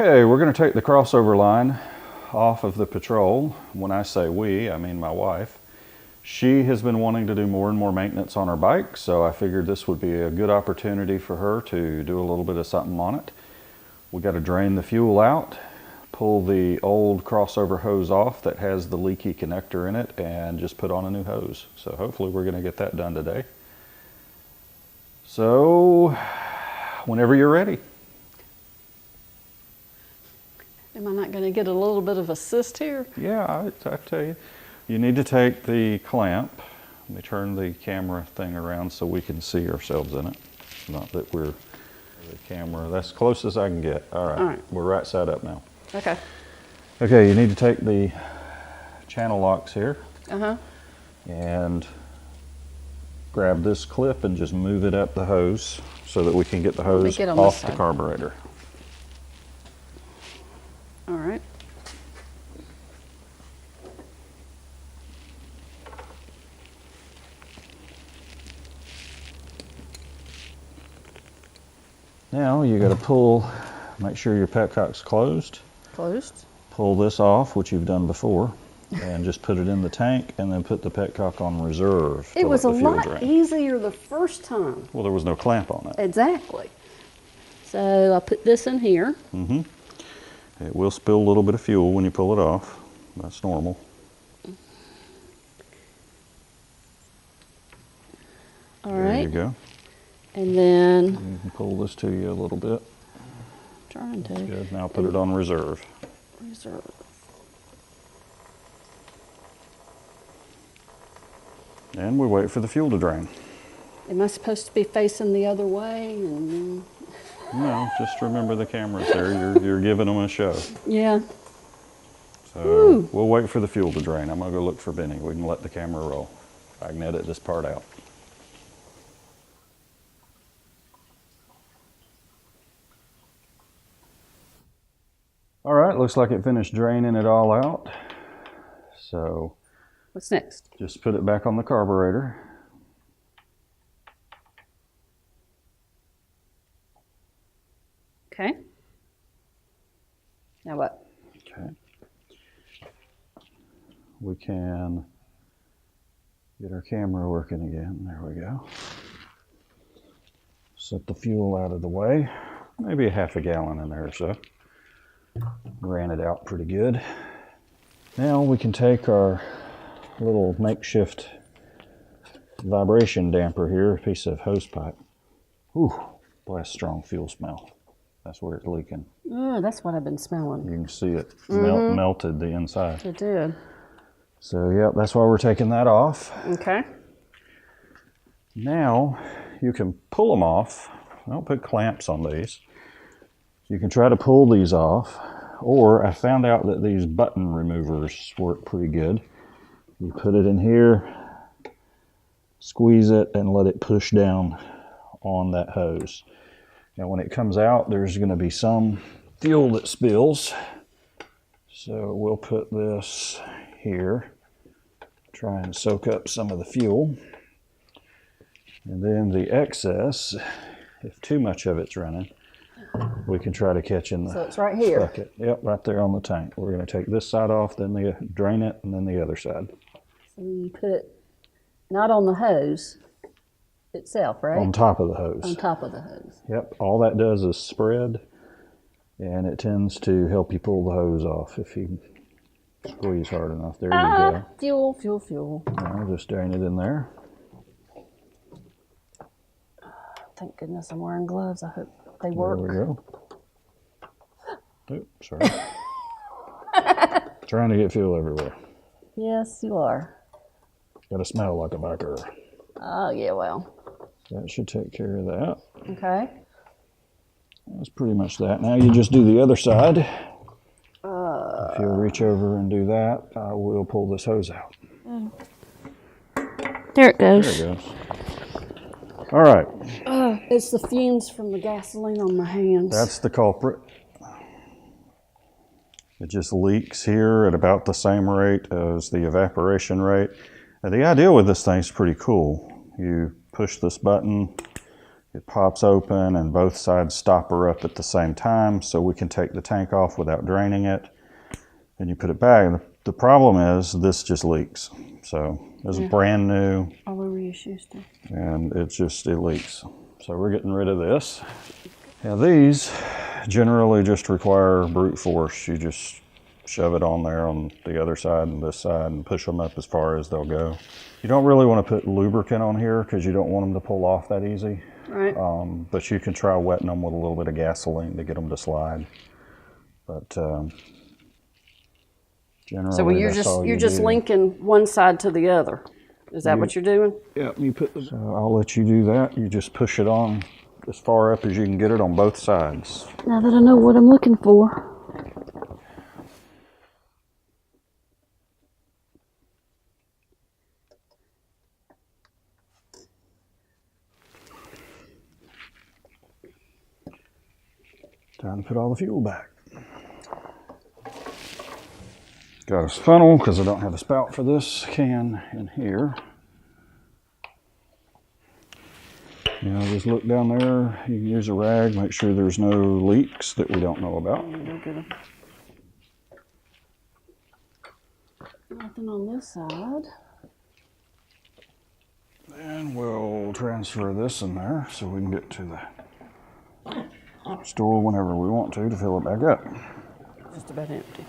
Okay, we're going to take the crossover line off of the Patrol. When I say we, I mean my wife. She has been wanting to do more and more maintenance on her bike, so I figured this would be a good opportunity for her to do a little bit of something on it. We got to drain the fuel out, pull the old crossover hose off that has the leaky connector in it, and just put on a new hose. So hopefully we're going to get that done today. So, whenever you're ready. Am I not going to get a little bit of assist here? Yeah, I tell you. You need to take the clamp. Let me turn the camera thing around so we can see ourselves in it. Not that we're the camera. That's as close as I can get. All right. We're right side up now. Okay. Okay, you need to take the channel locks here. And grab this clip and just move it up the hose so that we can get the hose off the carburetor. All right. Now you got to pull, make sure your petcock's closed. Closed. Pull this off, which you've done before, and just put it in the tank and then put the petcock on reserve. It was a lot easier the first time. Well, there was no clamp on it. Exactly. So I put this in here. It will spill a little bit of fuel when you pull it off. That's normal. All right. There you go. And then you can pull this to you a little bit. Trying to. That's good. Now put it on reserve. Reserve. And we wait for the fuel to drain. Am I supposed to be facing the other way? No, just remember the camera's there. You're giving them a show. Yeah. So we'll wait for the fuel to drain. I'm going to go look for Benny. We can let the camera roll. I can edit this part out. All right, looks like it finished draining it all out. So what's next? Just put it back on the carburetor. Okay. Now what? Okay. We can get our camera working again. There we go. Set the fuel out of the way. Maybe a half a gallon in there or so. Ran it out pretty good. Now we can take our little makeshift vibration damper here, a piece of hose pipe. Ooh, boy, that's strong fuel smell. That's where it's leaking. Oh, that's what I've been smelling. You can see it melted the inside. It did. So, yep, that's why we're taking that off. Okay. Now, you can pull them off. I don't put clamps on these. You can try to pull these off, or I found out that these button removers work pretty good. You put it in here, squeeze it, and let it push down on that hose. Now when it comes out, there's going to be some fuel that spills. So we'll put this here, try and soak up some of the fuel. And then the excess, if too much of it's running, we can try to catch in the So it's right here. bucket. Yep, right there on the tank. We're going to take this side off, then drain it, and then the other side. So you put, not on the hose itself, right? On top of the hose. On top of the hose. Yep, all that does is spread, and it tends to help you pull the hose off if you squeeze hard enough. There you go. Fuel, fuel, fuel. Now just drain it in there. Thank goodness I'm wearing gloves. I hope they work. There we go. Oops, sorry. Trying to get fuel everywhere. Yes, you are. Got to smell like a biker. Oh, yeah, well. That should take care of that. Okay. That's pretty much that. Now you just do the other side. If you'll reach over and do that, I will pull this hose out. There it goes. There it goes. All right. It's the fumes from the gasoline on my hands. That's the culprit. It just leaks here at about the same rate as the evaporation rate. Now, the idea with this thing is pretty cool. You push this button, It pops open and both sides stopper up at the same time, so we can take the tank off without draining it. And you put it back. The problem is this just leaks. So this is brand new. All over your shoes too. And it leaks. So we're getting rid of this. Now these generally just require brute force. You just shove it on there on the other side and this side and push them up as far as they'll go. You don't really want to put lubricant on here because you don't want them to pull off that easy. Right. But you can try wetting them with a little bit of gasoline to get them to slide. But generally, so you're just linking one side to the other. Is that what you're doing? Yeah, you put the. So I'll let you do that. You just push it on as far up as you can get it on both sides. Now that I know what I'm looking for. Time to put all the fuel back. Got a funnel because I don't have a spout for this can in here. Now just look down there. You can use a rag, make sure there's no leaks that we don't know about. Nothing on this side. And we'll transfer this in there so we can get to the store whenever we want to fill it back up. Just about empty.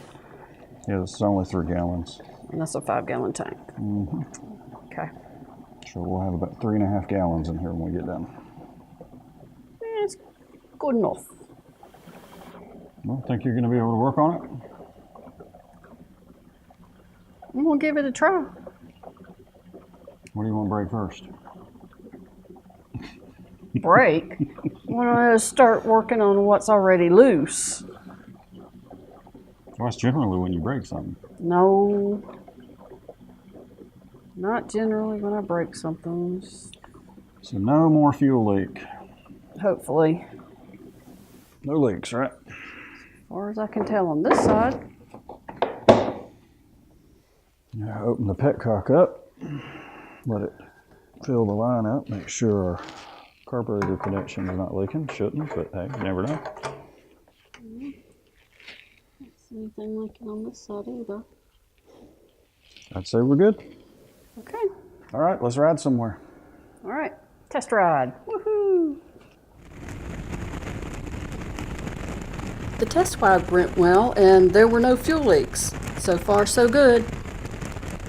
Yeah, this is only 3 gallons. And that's a 5-gallon tank. Okay. So we'll have about 3.5 gallons in here when we get done. Yeah, it's good enough. Well, think you're going to be able to work on it? I'm going to give it a try. What do you want to break first? Break? When I start working on what's already loose. Well, that's generally when you break something. No. Not generally when I break something. So no more fuel leak. Hopefully. No leaks, right? As far as I can tell on this side. Now open the petcock up. Let it fill the line up. Make sure our carburetor connection is not leaking. Shouldn't, but hey, you never know. Don't see anything leaking on this side either. I'd say we're good. Okay. All right, let's ride somewhere. All right. Test ride. Woohoo! The test ride went well, and there were no fuel leaks. So far, so good.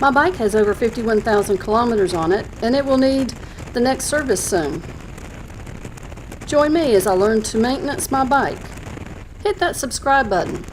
My bike has over 51,000 kilometers on it, and it will need the next service soon. Join me as I learn to maintenance my bike. Hit that subscribe button.